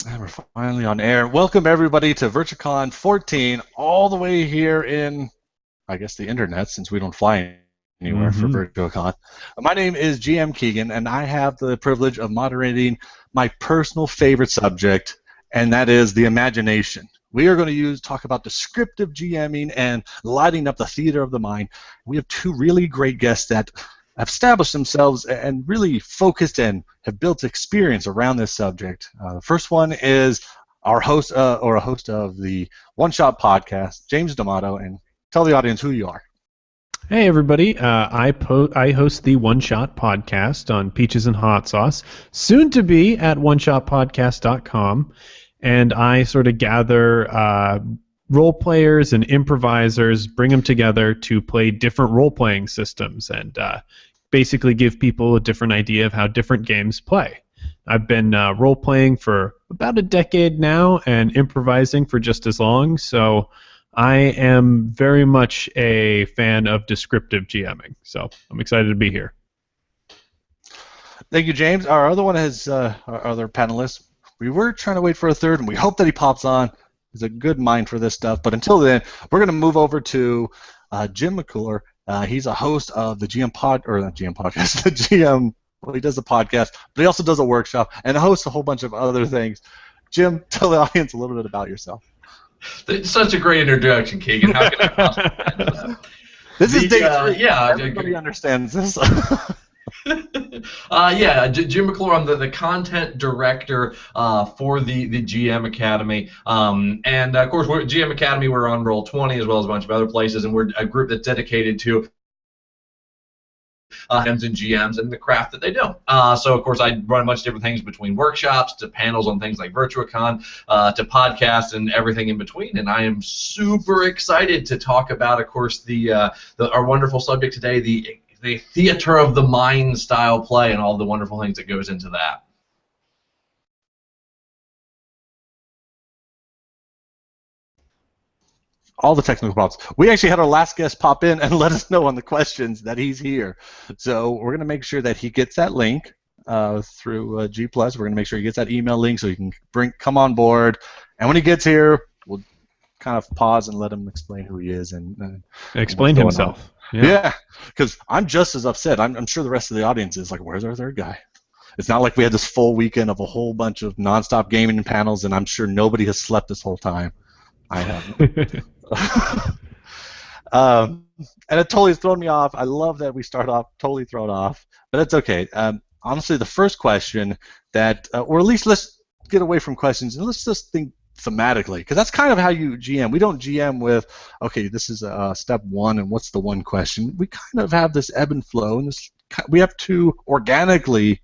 And we're finally on air. Welcome everybody to VirtuaCon 14, all the way here in, I guess, the internet, since we don't fly anywhere for VirtuaCon. My name is GM Keaggan, and I have the privilege of moderating my personal favorite subject, and that is the imagination. We are going to talk about descriptive GMing and lighting up the theater of the mind. We have two really great guests that have established themselves and really focused and have built experience around this subject. The first one is our host, or a host of the One Shot podcast, James D'Amato, and tell the audience who you are. Hey everybody, I host the One Shot podcast on Peaches and Hot Sauce, soon to be at oneshotpodcast.com, and I sort of gather role players and improvisers, bring them together to play different role-playing systems and basically give people a different idea of how different games play. I've been role-playing for about a decade now and improvising for just as long, so I am very much a fan of descriptive GMing, so I'm excited to be here. Thank you, James. Our other one is our other panelist. We were trying to wait for a third, and we hope that he pops on. He's a good mind for this stuff. But until then, we're going to move over to Jim McClure. He's a host of the GM podcast, the GM. Well, he does the podcast, but he also does a workshop and hosts a whole bunch of other things. Jim, tell the audience a little bit about yourself. Such a great introduction, Keaggan. How can I possibly answer that? This is day three. Yeah, everybody understands this. Jim McClure. I'm the content director for the GM Academy, and of course, we're at GM Academy. We're on Roll20 as well as a bunch of other places, and we're a group that's dedicated to GMs and GMs and the craft that they do. So, of course, I run a bunch of different things between workshops to panels on things like VirtuaCon to podcasts and everything in between. And I am super excited to talk about, of course, our wonderful subject today, the theater of the mind style play and all the wonderful things that goes into that. All the technical problems. We actually had our last guest pop in and let us know on the questions that he's here. So we're going to make sure that he gets that link through G+. We're going to make sure he gets that email link so he can come on board. And when he gets here, we'll kind of pause and let him explain who he is and explain himself. Yeah, because I'm just as upset. I'm sure the rest of the audience is like, where's our third guy? It's not like we had this full weekend of a whole bunch of nonstop gaming panels, and I'm sure nobody has slept this whole time. I haven't. And it totally has thrown me off. I love that we start off totally thrown off, but it's okay. Honestly, the first question that, or at least let's get away from questions and let's just think thematically, because that's kind of how you GM. We don't GM with, okay, this is step one, and what's the one question? We kind of have this ebb and flow, and we have to organically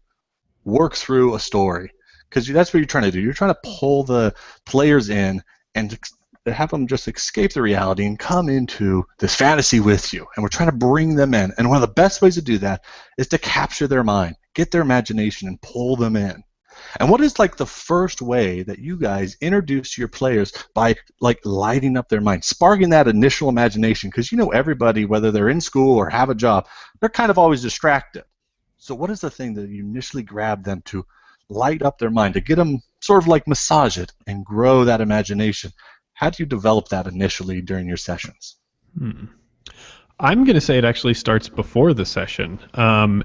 work through a story, because that's what you're trying to do. You're trying to pull the players in and have them just escape the reality and come into this fantasy with you, and we're trying to bring them in. And one of the best ways to do that is to capture their mind, get their imagination, and pull them in. And what is like the first way that you guys introduce your players by like lighting up their mind, sparking that initial imagination? Because you know everybody, whether they're in school or have a job, they're kind of always distracted. So what is the thing that you initially grab them to light up their mind, to get them sort of like massage it and grow that imagination? How do you develop that initially during your sessions? I'm going to say it actually starts before the session.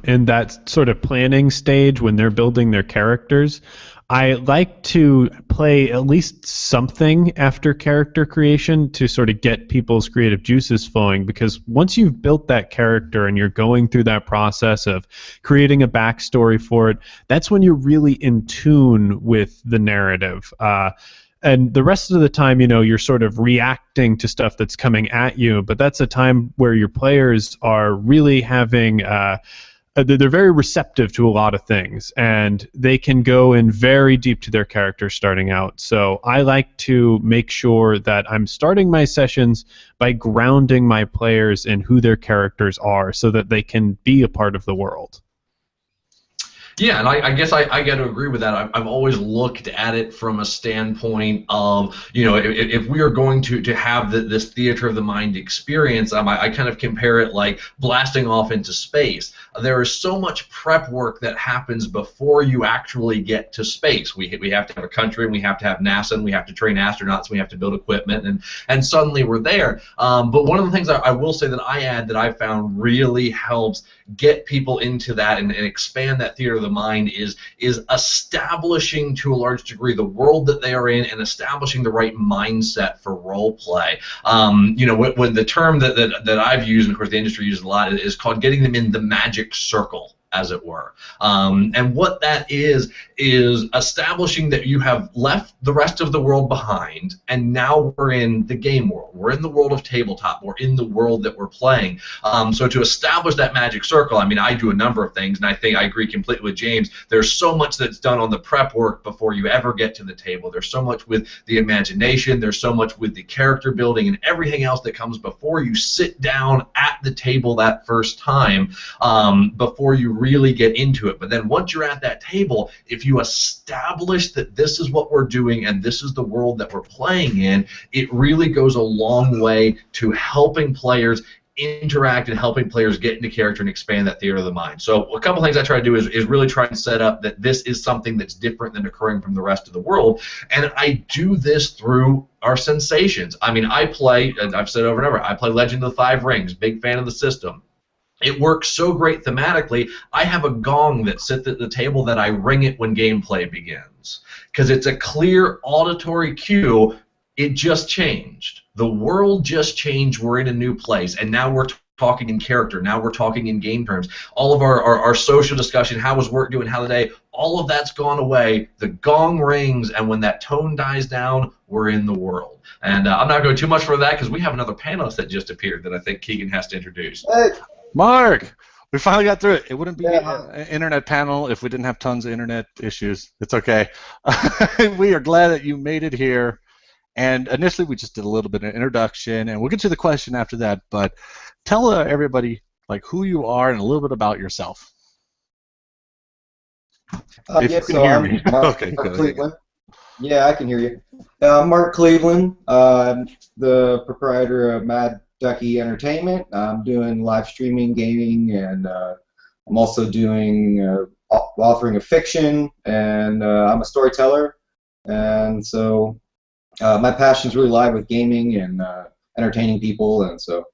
In that sort of planning stage when they're building their characters, I like to play at least something after character creation to sort of get people's creative juices flowing, because once you've built that character and you're going through that process of creating a backstory for it, that's when you're really in tune with the narrative. And the rest of the time, you know, you're sort of reacting to stuff that's coming at you, but that's a time where your players are really having, they're very receptive to a lot of things, and they can go in very deep to their character starting out. So I like to make sure that I'm starting my sessions by grounding my players in who their characters are so that they can be a part of the world. Yeah, and I guess I got to agree with that. I've always looked at it from a standpoint of, you know, if we are going to have this theater of the mind experience, I kind of compare it like blasting off into space. there is so much prep work that happens before you actually get to space. We have to have a country, and we have to have NASA, and we have to train astronauts, and we have to build equipment, and suddenly we're there. But one of the things I will say that I add that I found really helps get people into that and expand that theater of the mind is establishing to a large degree the world that they are in and establishing the right mindset for role play. When the term that I've used, and of course the industry uses a lot, is called getting them in the magic circle, as it were. And what that is establishing that you have left the rest of the world behind, and now we're in the game world. We're in the world of tabletop. We're in the world that we're playing. So to establish that magic circle, I mean, I do a number of things, and I think I agree completely with James. There's so much that's done on the prep work before you ever get to the table. There's so much with the imagination. There's so much with the character building and everything else that comes before you sit down at the table that first time, before you really get into it. But then once you're at that table, if you establish that this is what we're doing and this is the world that we're playing in, it really goes a long way to helping players interact and helping players get into character and expand that theater of the mind. So a couple things I try to do is really try and set up that this is something that's different than occurring from the rest of the world. And I do this through our sensations. I mean, I play, and I've said over and over, I play Legend of the Five Rings, big fan of the system. It works so great thematically. I have a gong that sits at the table that I ring it when gameplay begins, because it's a clear auditory cue. It just changed. The world just changed. We're in a new place, and now we're talking in character. Now we're talking in game terms. All of our social discussion, how was work doing, how today, all of that's gone away. The gong rings, and when that tone dies down, we're in the world. And I'm not going too much for that because we have another panelist that just appeared that I think Keaggan has to introduce. Hey. Mark, we finally got through it. It wouldn't be an internet panel if we didn't have tons of internet issues. It's okay. We are glad that you made it here. And initially, we just did a little bit of introduction, and we'll get to the question after that. But tell everybody like who you are and a little bit about yourself. If you can hear me. Mark, Okay, Mark good. Cleveland. Yeah, I can hear you. I'm Mark Cleveland. I'm the proprietor of Mad Ducky Entertainment. I'm doing live streaming, gaming, and I'm also doing authoring of fiction, and I'm a storyteller. And so my passion's really live with gaming and entertaining people, and so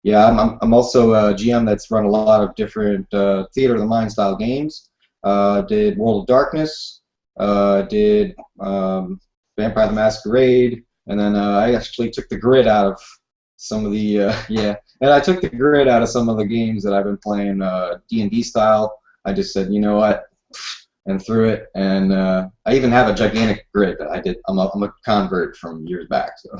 yeah, I'm also a GM that's run a lot of different theater of the mind style games. Did World of Darkness, did Vampire the Masquerade, and then I actually took the grid out of some of the and I took the grid out of some of the games that I've been playing D&D style. I just said, you know what, and threw it, and I even have a gigantic grid that I did. I'm a convert from years back. So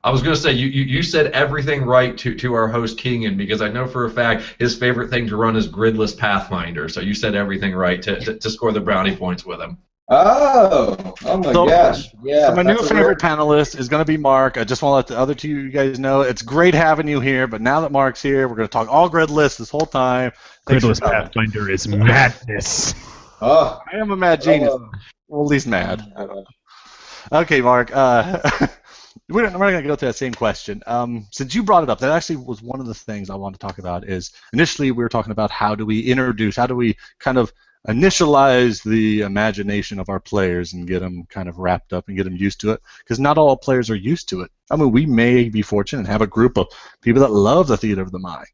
I was going to say, you said everything right to our host Keaggan, because I know for a fact his favorite thing to run is gridless Pathfinder. So you said everything right to score the brownie points with him. Oh my gosh. Yeah. So my new favorite panelist is going to be Mark. I just want to let the other two you guys know it's great having you here, but now that Mark's here, we're going to talk all gridless this whole time. Gridless Pathfinder is madness. Oh, I am a mad genius. Well, at least mad. I don't know. Okay, Mark. We're not going to go through that same question. Since you brought it up, that actually was one of the things I wanted to talk about. Is initially we were talking about how do we kind of initialize the imagination of our players and get them kind of wrapped up and get them used to it, because not all players are used to it. I mean, we may be fortunate and have a group of people that love the theater of the mind,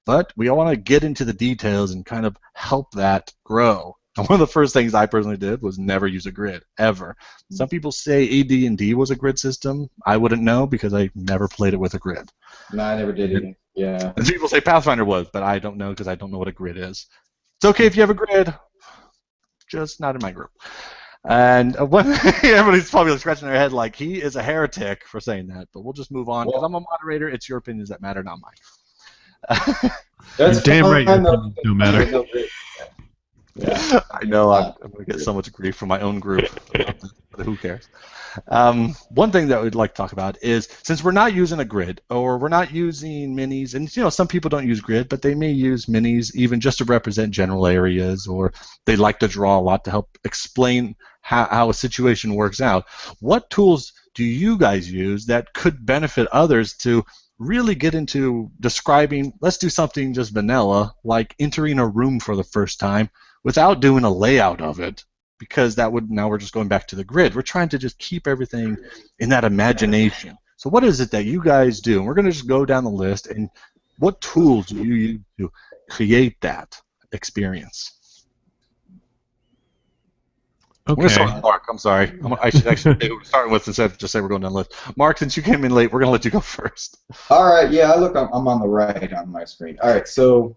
but we all want to get into the details and kind of help that grow. And one of the first things I personally did was never use a grid, ever. Some people say AD&D was a grid system. I wouldn't know because I never played it with a grid. no, I never did either. Yeah. And people say Pathfinder was, but I don't know because I don't know what a grid is. It's okay if you have a grid, just not in my group. And everybody's probably scratching their head like he is a heretic for saying that, but we'll just move on because I'm a moderator. It's your opinions that matter, not mine. That's Damn right, your opinions don't matter. Yeah. I know I'm going to get so much grief from my own group, but who cares? One thing that we'd like to talk about is, since we're not using a grid or we're not using minis, and some people don't use grid, but they may use minis even just to represent general areas, or they like to draw a lot to help explain how a situation works out. What tools do you guys use that could benefit others to really get into describing, let's do something just vanilla, like entering a room for the first time without doing a layout of it, because that would, now we're just going back to the grid. We're trying to just keep everything in that imagination. So what is it that you guys do? And we're going to just go down the list, and what tools do you use to create that experience? Okay. We're going to start with Mark. I'm sorry. I should actually say we're starting with, instead of just say we're going down the list. Mark, since you came in late, we're going to let you go first. All right, yeah, look, I'm on the right on my screen. All right, so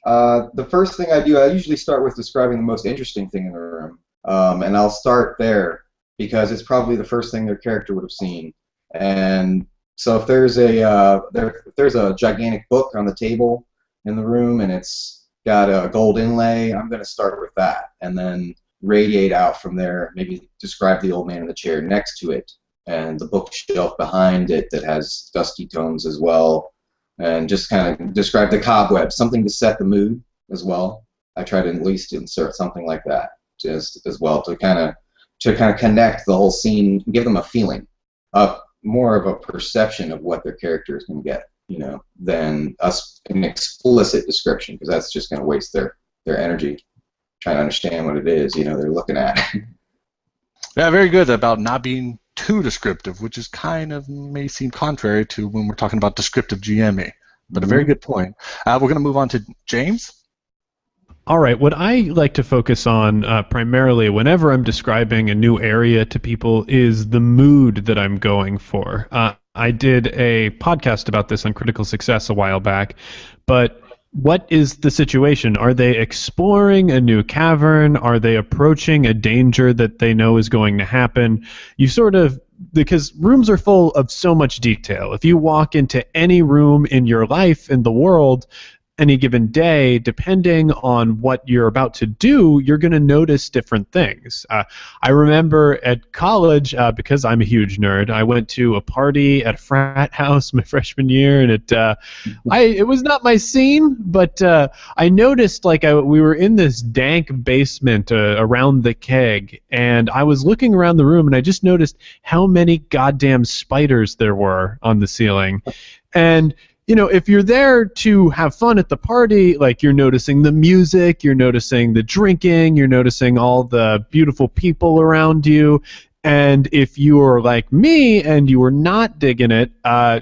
the first thing I do, I usually start with describing the most interesting thing in the room, and I'll start there because it's probably the first thing their character would have seen. And so if there's a gigantic book on the table in the room and it's got a gold inlay, I'm going to start with that, and then radiate out from there, maybe describe the old man in the chair next to it and the bookshelf behind it that has dusty tones as well, and just kind of describe the cobwebs, something to set the mood as well. I try to at least insert something like that just as well to kind of connect the whole scene, give them a feeling, more of a perception of what their character is going to get, than an explicit description, because that's just going to waste their energy trying to understand what it is, they're looking at. Yeah, very good about not being too descriptive, which is kind of may seem contrary to when we're talking about descriptive GMing, but a very good point. We're going to move on to James. All right, what I like to focus on primarily whenever I'm describing a new area to people is the mood that I'm going for. I did a podcast about this on Critical Success a while back, but what is the situation? Are they exploring a new cavern? Are they approaching a danger that they know is going to happen? Because rooms are full of so much detail. If you walk into any room in your life, in the world, any given day, depending on what you're about to do, you're going to notice different things. I remember at college, because I'm a huge nerd, I went to a party at a frat house my freshman year, and it was not my scene, but I noticed we were in this dank basement around the keg, and I was looking around the room, and I just noticed how many goddamn spiders there were on the ceiling. And if you're there to have fun at the party, you're noticing the music, you're noticing the drinking, you're noticing all the beautiful people around you. And if you are like me and you are not digging it,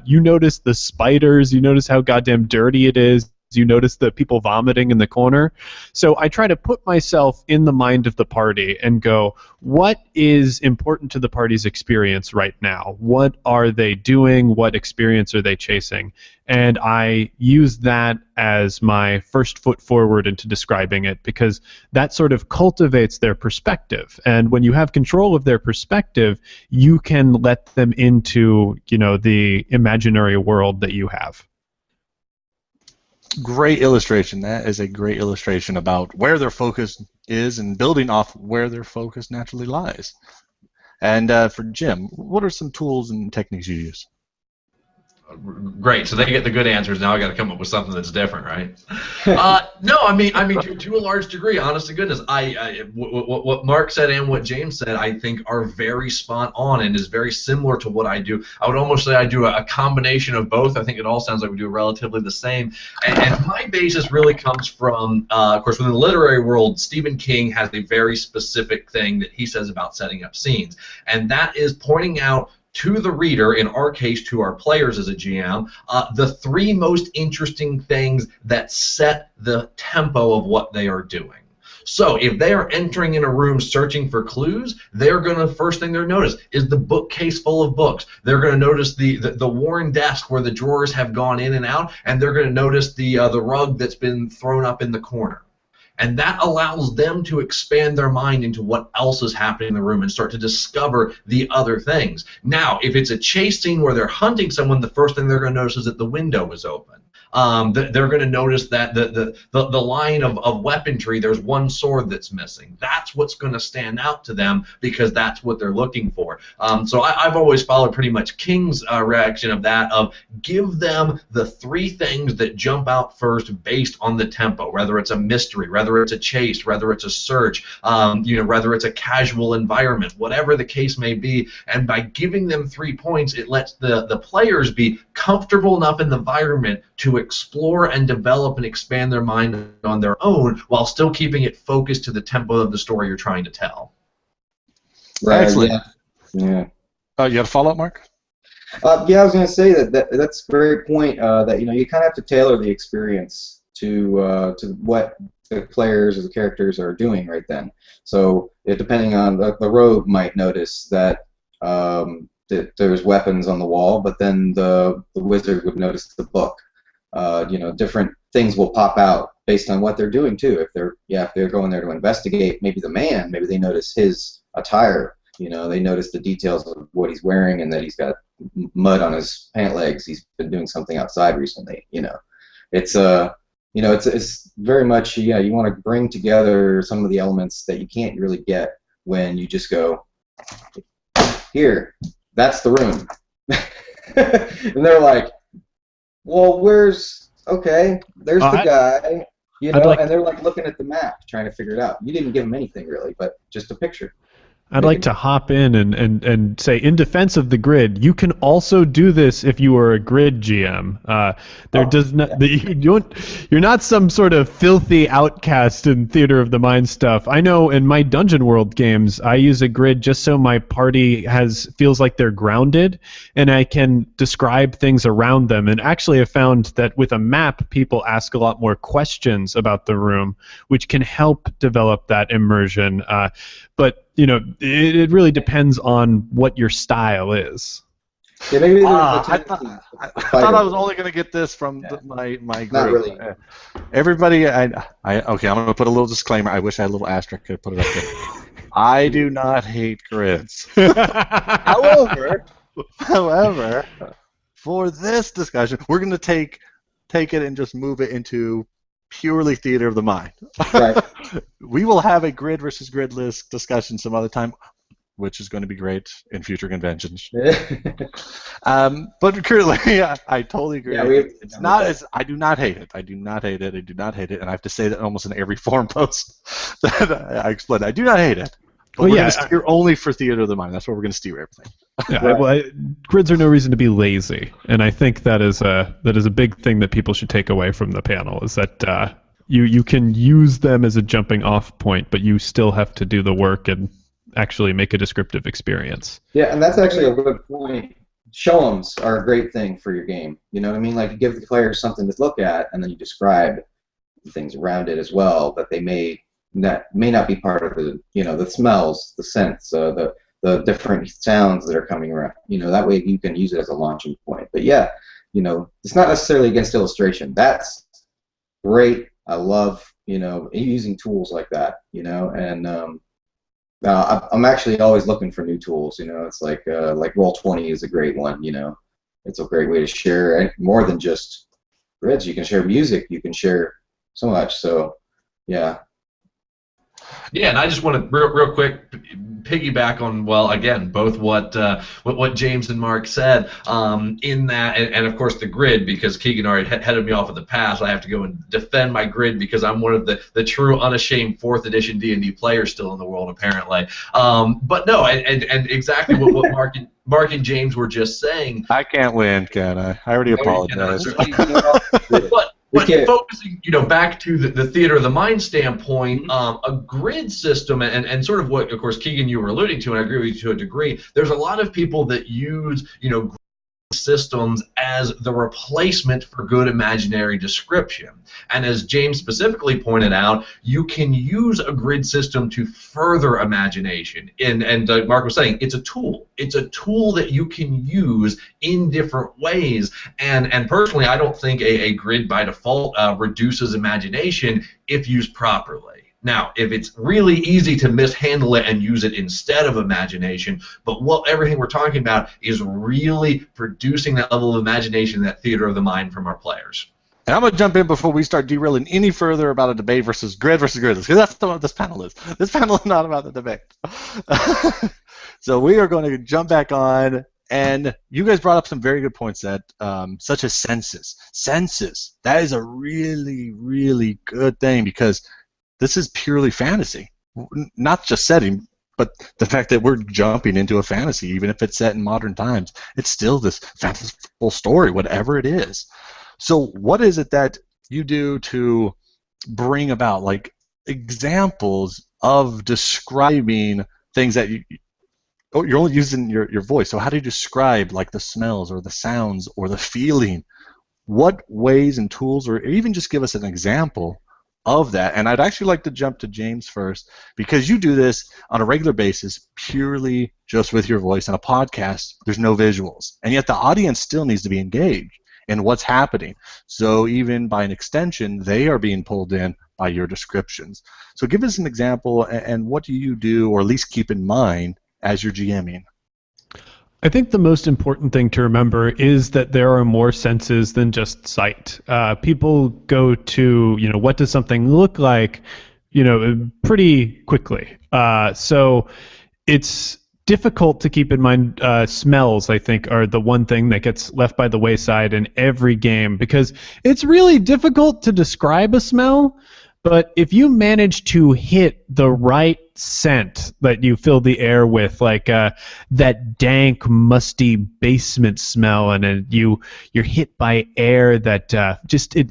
you notice the spiders, you notice how goddamn dirty it is, you notice the people vomiting in the corner. So I try to put myself in the mind of the party and go, what is important to the party's experience right now? What are they doing? What experience are they chasing? And I use that as my first foot forward into describing it, because that sort of cultivates their perspective. And when you have control of their perspective, you can let them into, the imaginary world that you have. Great illustration. That is a great illustration about where their focus is and building off where their focus naturally lies. And for Jim, what are some tools and techniques you use? Great. So they get the good answers. Now I got to come up with something that's different, right? No, I mean, to a large degree, honest to goodness, what Mark said and what James said, I think are very spot on and is very similar to what I do. I would almost say I do a combination of both. I think it all sounds like we do relatively the same. And my basis really comes from, of course, within the literary world, Stephen King has a very specific thing that he says about setting up scenes, and that is pointing out to the reader, in our case to our players as a GM, the three most interesting things that set the tempo of what they are doing. So if they are entering in a room searching for clues, they're going to, first thing they're notice is the bookcase full of books. They're going to notice the worn desk where the drawers have gone in and out, and they're going to notice the rug that's been thrown up in the corner. And that allows them to expand their mind into what else is happening in the room and start to discover the other things. Now, if it's a chase scene where they're hunting someone, the first thing they're going to notice is that the window is open. They're going to notice that the line of weaponry, there's one sword that's missing. That's what's going to stand out to them because that's what they're looking for. So I've always followed pretty much King's reaction of that, of give them the 3 things that jump out first based on the tempo, whether it's a mystery, whether it's a chase, whether it's a search, whether it's a casual environment, whatever the case may be. And by giving them 3 points, it lets the players be comfortable enough in the environment to explore and develop and expand their mind on their own while still keeping it focused to the tempo of the story you're trying to tell. Right. Excellent. Yeah. You got a follow-up, Mark? Yeah, I was going to say that's a great point. That you kind of have to tailor the experience to what the players or the characters are doing right then. So depending on the rogue might notice that there's weapons on the wall, but then the wizard would notice the book. Different things will pop out based on what they're doing too. If they're going there to investigate, maybe they notice his attire. They notice the details of what he's wearing and that he's got mud on his pant legs. He's been doing something outside recently. It's it's very much you want to bring together some of the elements that you can't really get when you just go here. That's the room, and they're like, well, there's the guy, and they're like looking at the map, trying to figure it out. You didn't give them anything really, but just a picture. I'd like to hop in and say, in defense of the grid, you can also do this if you are a grid GM. You're not some sort of filthy outcast in Theater of the Mind stuff. I know in my Dungeon World games, I use a grid just so my party feels like they're grounded, and I can describe things around them. And actually, I found that with a map, people ask a lot more questions about the room, which can help develop that immersion. But it really depends on what your style is. Yeah, maybe I thought I was only going to get this from my group. Not really. Everybody, okay, I'm going to put a little disclaimer. I wish I had a little asterisk. I could put it up there. I do not hate grids. However, for this discussion, we're going to take it and just move it into purely Theater of the Mind. Right. We will have a grid versus gridless discussion some other time, which is going to be great in future conventions. But currently, I totally agree. Yeah, I do not hate it. I do not hate it. And I have to say that almost in every forum post that I explain. I do not hate it. But we're going to steer only for Theater of the Mind. That's where we're going to steer everything. Grids are no reason to be lazy, and I think that is a big thing that people should take away from the panel, is that you can use them as a jumping off point, but you still have to do the work and actually make a descriptive experience. Yeah, and that's actually a good point. Show-ems are a great thing for your game. You know what I mean? Like, you give the players something to look at, and then you describe things around it as well, but they may not be part of the smells, the scents, the different sounds that are coming around. That way you can use it as a launching point. But yeah, it's not necessarily against illustration. That's great. I love using tools like that. And I'm actually always looking for new tools. It's like Roll20 is a great one. It's a great way to share more than just grids. You can share music. You can share so much. So yeah. Yeah, and I just want to real quick piggyback on, well, again, both what James and Mark said in that, and of course the grid, because Keaggan already headed me off of the pass. I have to go and defend my grid because I'm one of the true unashamed 4th edition D&D players still in the world, apparently. But no, and exactly what Mark and James were just saying. I can't win, can I? I already apologize. But focusing, back to the Theater of the Mind standpoint, a grid system, and sort of what, of course, Keaggan, you were alluding to, and I agree with you to a degree, there's a lot of people that use, grid systems as the replacement for good imaginary description. And as James specifically pointed out, you can use a grid system to further imagination. And Mark was saying, it's a tool. It's a tool that you can use in different ways. And personally, I don't think a grid by default reduces imagination if used properly. Now, if it's really easy to mishandle it and use it instead of imagination, but everything we're talking about is really producing that level of imagination, that Theater of the Mind from our players. And I'm going to jump in before we start derailing any further about a debate versus grid grizzlies, because that's not what this panel is. This panel is not about the debate. So we are going to jump back on, and you guys brought up some very good points that, such as senses. Senses, that is a really, really good thing, because this is purely fantasy. Not just setting, but the fact that we're jumping into a fantasy, even if it's set in modern times, it's still this fanciful story, whatever it is. So what is it that you do to bring about, like, examples of describing things that you're only using your voice? So how do you describe, like, the smells or the sounds or the feeling? What ways and tools, or even just give us an example of that? And I'd actually like to jump to James first, because you do this on a regular basis purely just with your voice. On a podcast, there's no visuals, and yet the audience still needs to be engaged in what's happening. So even by an extension, they are being pulled in by your descriptions. So give us an example, and what do you do, or at least keep in mind as you're GMing? I think the most important thing to remember is that there are more senses than just sight. People go to, what does something look like, pretty quickly. So it's difficult to keep in mind. Smells, I think, are the one thing that gets left by the wayside in every game, because it's really difficult to describe a smell. But if you manage to hit the right scent that you fill the air with, like that dank, musty basement smell, and you're hit by air that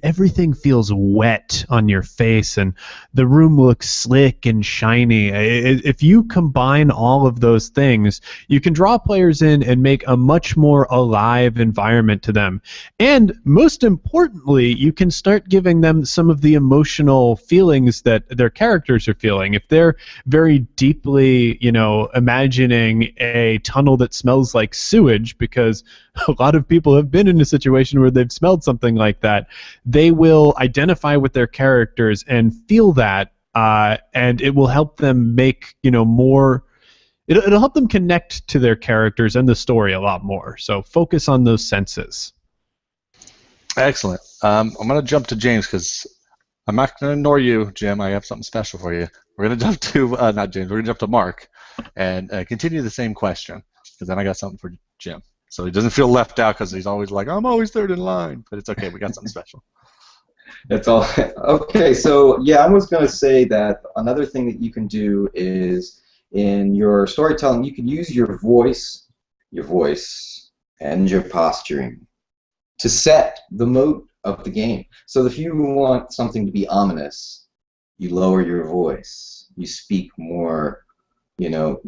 everything feels wet on your face, and the room looks slick and shiny. If you combine all of those things, you can draw players in and make a much more alive environment to them. And most importantly, you can start giving them some of the emotional feelings that their characters are feeling. If they're very deeply, imagining a tunnel that smells like sewage, because a lot of people have been in a situation where they've smelled something like that, they will identify with their characters and feel that, and it will help them make, more. It'll help them connect to their characters and the story a lot more. So focus on those senses. Excellent. I'm going to jump to James, because I'm not going to ignore you, Jim. I have something special for you. We're going to jump to, not James, we're going to jump to Mark and continue the same question, because then I got something for Jim. So he doesn't feel left out, because he's always like, I'm always third in line. But it's okay, we got something special. That's all. Okay, so yeah, I was going to say that another thing that you can do is in your storytelling, you can use your voice, and your posturing to set the mood of the game. So if you want something to be ominous, you lower your voice. You speak more,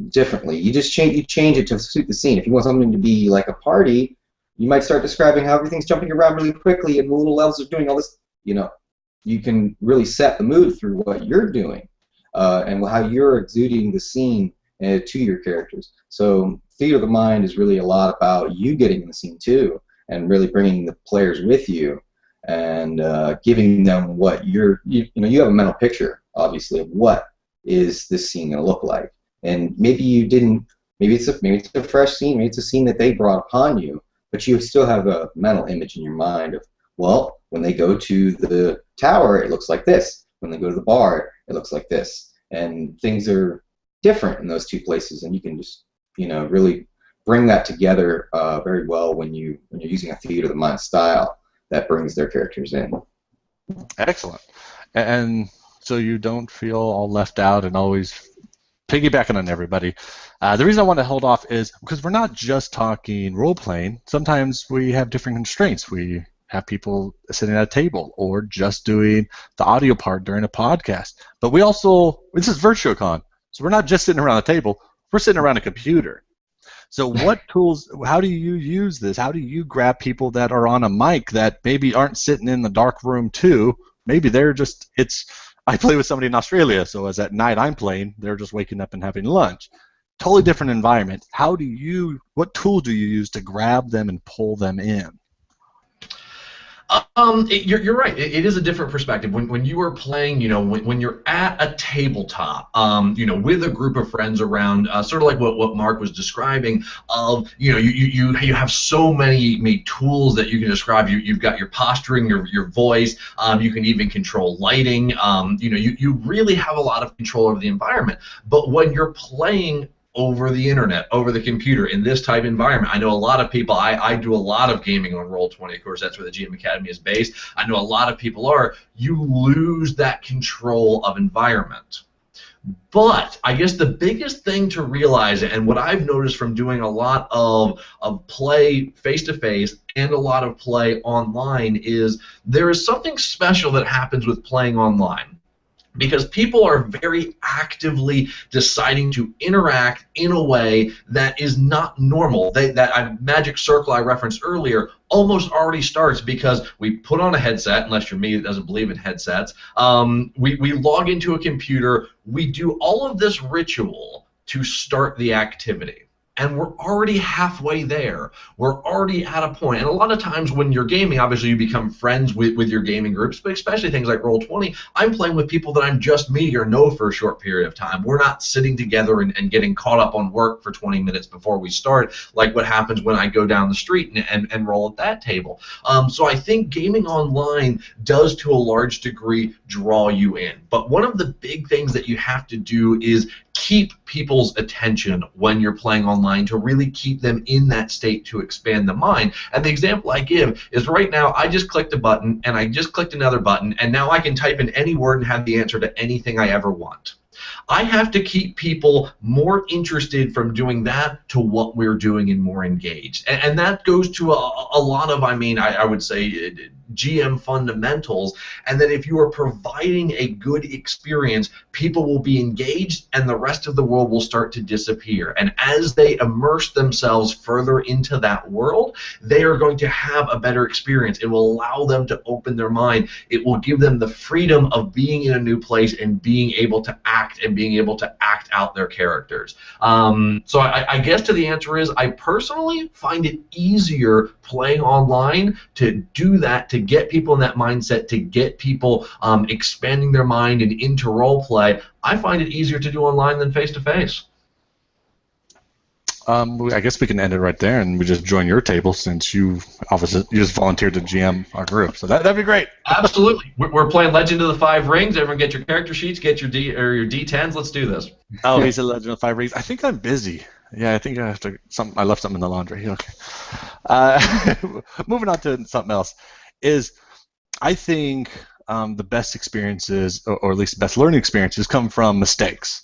differently. You just change it to suit the scene. If you want something to be like a party, you might start describing how everything's jumping around really quickly and the little elves are doing all this. You can really set the mood through what you're doing and how you're exuding the scene to your characters. So theater of the mind is really a lot about you getting in the scene too, and really bringing the players with you, and giving them what you have a mental picture, obviously, of what is this scene going to look like. And maybe you didn't, maybe it's a fresh scene, maybe it's a scene that they brought upon you, but you still have a mental image in your mind of, well, when they go to the tower, it looks like this. When they go to the bar, it looks like this. And things are different in those two places, and you can just, really bring that together very well when you're using a theater of the mind style that brings their characters in. Excellent. And so you don't feel all left out and always piggybacking on everybody. The reason I want to hold off is because we're not just talking role-playing. Sometimes we have different constraints. We have people sitting at a table or just doing the audio part during a podcast. But we also, this is VirtuaCon, so we're not just sitting around a table, we're sitting around a computer. So what tools, how do you use this? How do you grab people that are on a mic that maybe aren't sitting in the dark room too? Maybe they're just, I play with somebody in Australia, so as at night I'm playing, they're just waking up and having lunch. Totally different environment. What tools do you use to grab them and pull them in? You're right. It is a different perspective when you are playing. When you're at a tabletop, with a group of friends around, sort of like what Mark was describing. You have so many tools that you can describe. You've got your posturing, your voice. You can even control lighting. You really have a lot of control over the environment. But when you're playing over the internet, over the computer, in this type of environment. I know a lot of people, I do a lot of gaming on Roll20, of course, that's where the GM Academy is based. I know a lot of people are. You lose that control of environment. But I guess the biggest thing to realize, and what I've noticed from doing a lot of play face-to-face and a lot of play online, is there is something special that happens with playing online. Because people are very actively deciding to interact in a way that is not normal. That magic circle I referenced earlier almost already starts because we put on a headset, unless you're me that doesn't believe in headsets. We log into a computer. We do all of this ritual to start the activity. And we're already halfway there. We're already at a point. And a lot of times when you're gaming, obviously you become friends with your gaming groups, but especially things like Roll20, I'm playing with people that I'm just meeting or know for a short period of time. We're not sitting together and getting caught up on work for 20 minutes before we start, like what happens when I go down the street and roll at that table. So I think gaming online does, to a large degree, draw you in. But one of the big things that you have to do is keep people's attention when you're playing online, to really keep them in that state to expand the mind. And the example I give is right now I just clicked a button and I just clicked another button, and now I can type in any word and have the answer to anything I ever want. I have to keep people more interested from doing that to what we're doing and more engaged. And that goes to a lot of, I would say, GM fundamentals, and that if you are providing a good experience, people will be engaged and the rest of the world will start to disappear. And as they immerse themselves further into that world, they are going to have a better experience. It will allow them to open their mind. It will give them the freedom of being in a new place and being able to act and being able to act out their characters. So I guess to the answer is, I personally find it easier playing online to do that, to get people in that mindset, to get people expanding their mind and into role play. I find it easier to do online than face-to-face. I guess we can end it right there, and we just join your table, since you just volunteered to GM our group. So that'd be great. Absolutely. We're playing Legend of the Five Rings. Everyone, get your character sheets, get your your D10s. Let's do this. Oh, he said Legend of the Five Rings. I think I'm busy. Yeah, I think I have to. I left something in the laundry. Okay. Moving on to something else. I think the best experiences, or at least the best learning experiences, come from mistakes.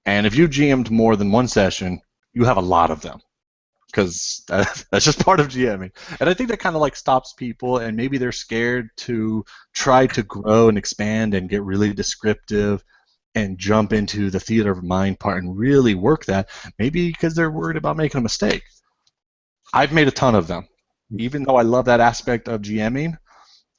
And if you GM'd more than one session, you have a lot of them, because that's just part of GMing. And I think that kind of like stops people, and maybe they're scared to try to grow and expand and get really descriptive and jump into the theater of mind part and really work that, maybe because they're worried about making a mistake. I've made a ton of them. Even though I love that aspect of GMing,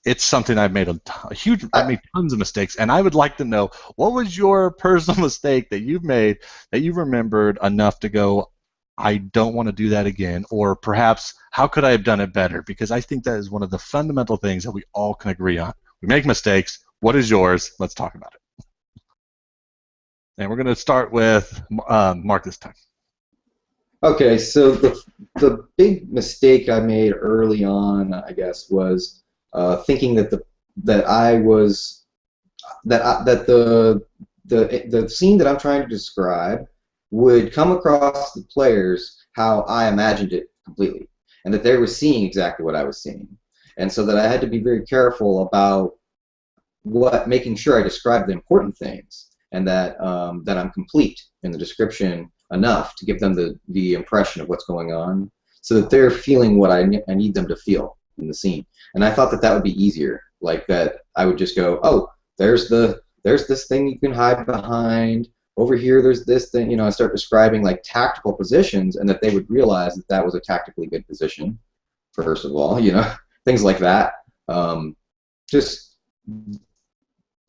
it's something I've made I've made tons of mistakes, and I would like to know, what was your personal mistake that you've made that you remembered enough to go, I don't want to do that again, or perhaps, how could I have done it better? Because I think that is one of the fundamental things that we all can agree on. We make mistakes. What is yours? Let's talk about it. And we're going to start with Mark this time. Okay, so the big mistake I made early on, I guess, was thinking that the scene that I'm trying to describe would come across the players how I imagined it completely, and that they were seeing exactly what I was seeing, and so that I had to be very careful about making sure I described the important things, and that I'm complete in the description enough to give them the impression of what's going on, so that they're feeling what I need them to feel in the scene. And I thought that would be easier, like that I would just go, oh, there's this thing you can hide behind. Over here, there's this thing. I start describing like tactical positions, and that they would realize that that was a tactically good position, first of all. Things like that. Just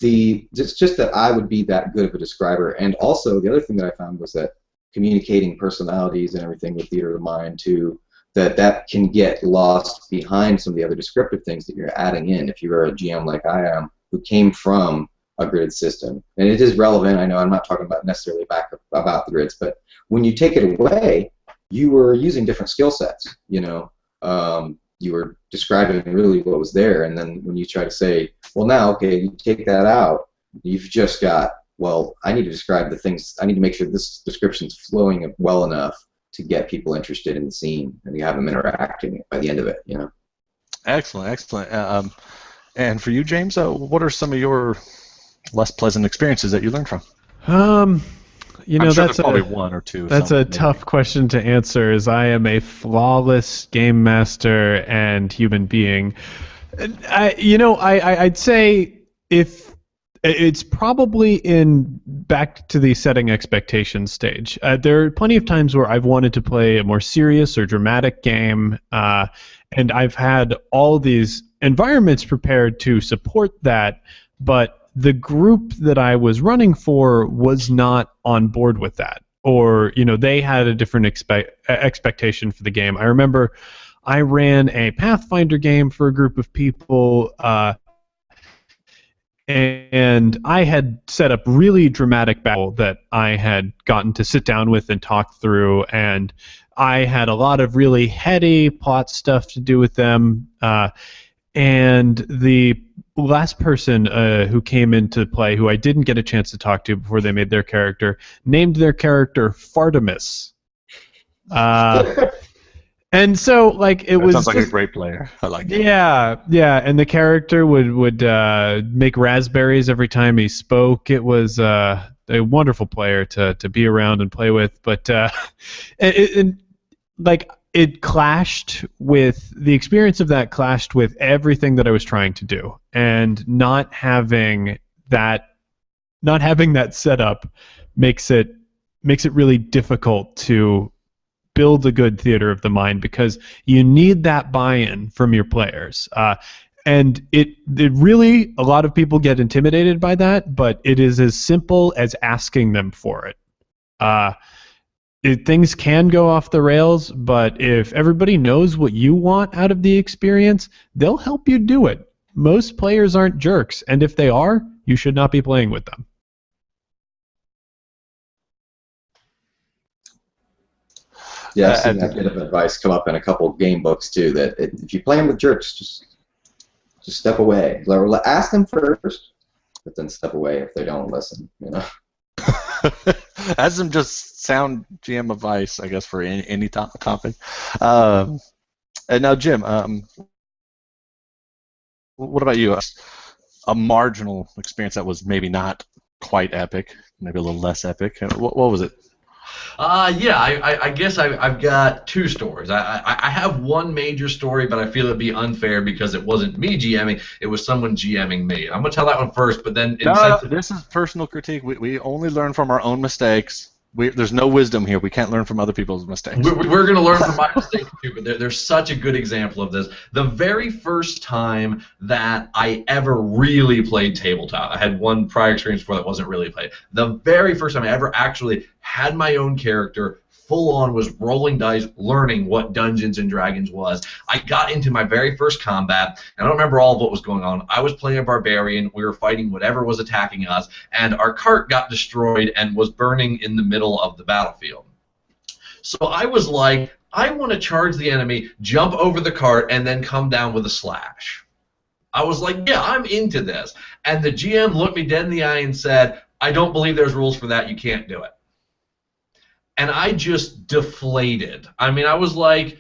that I would be that good of a describer. And also, the other thing that I found was that communicating personalities and everything with theater of the mind to that can get lost behind some of the other descriptive things that you're adding in. If you're a GM like I am, who came from a grid system, and it is relevant. I know I'm not talking about necessarily back about the grids, but when you take it away, you were using different skill sets. You were describing really what was there, and then when you try to say, well, now, okay, you take that out, you've just got, well, I need to describe the things, I need to make sure this description's flowing well enough to get people interested in the scene, and you have them interacting by the end of it, Excellent, excellent. And for you, James, what are some of your less pleasant experiences that you learned from? I'm sure that's probably one or two. That's a tough question to answer, as I am a flawless game master and human being. I'd say if it's probably in back to the setting expectations stage. There are plenty of times where I've wanted to play a more serious or dramatic game, and I've had all these environments prepared to support that, but the group that I was running for was not on board with that, or they had a different expectation for the game. I remember I ran a Pathfinder game for a group of people, and I had set up really dramatic battle that I had gotten to sit down with and talk through, and I had a lot of really heady plot stuff to do with them, and the last person who came into play, who I didn't get a chance to talk to before they made their character, named their character Fartimus. And so, it was. Sounds like a great player. I like it. Yeah, and the character would make raspberries every time he spoke. It was a wonderful player to be around and play with, but it clashed with the experience of that clashed with everything that I was trying to do, and not having that setup makes it really difficult to build a good theater of the mind, because you need that buy-in from your players, and it really, a lot of people get intimidated by that, but it is as simple as asking them for it. Things can go off the rails, but if everybody knows what you want out of the experience, they'll help you do it. Most players aren't jerks, and if they are, you should not be playing with them. Yeah, I've seen that bit of advice come up in a couple of game books too. That if you play with jerks, just step away. Ask them first, but then step away if they don't listen. That's some just sound GM advice, I guess, for any topic. And now, Jim, what about you? A marginal experience that was maybe not quite epic, maybe a little less epic. What was it? I guess I've got two stories. I have one major story, but I feel it'd be unfair because it wasn't me GMing, it was someone GMing me. I'm going to tell that one first, but then... This is personal critique. We only learn from our own mistakes. There's no wisdom here. We can't learn from other people's mistakes. We're going to learn from my mistakes too, but there's such a good example of this. The very first time that I ever really played tabletop, I had one prior experience before that wasn't really played. The very first time I ever actually had my own character, full on was rolling dice, learning what Dungeons and Dragons was. I got into my very first combat, and I don't remember all of what was going on. I was playing a barbarian, we were fighting whatever was attacking us, and our cart got destroyed and was burning in the middle of the battlefield. So I was like, I want to charge the enemy, jump over the cart, and then come down with a slash. I was like, yeah, I'm into this. And the GM looked me dead in the eye and said, I don't believe there's rules for that, you can't do it. And I just deflated. I mean, I was like,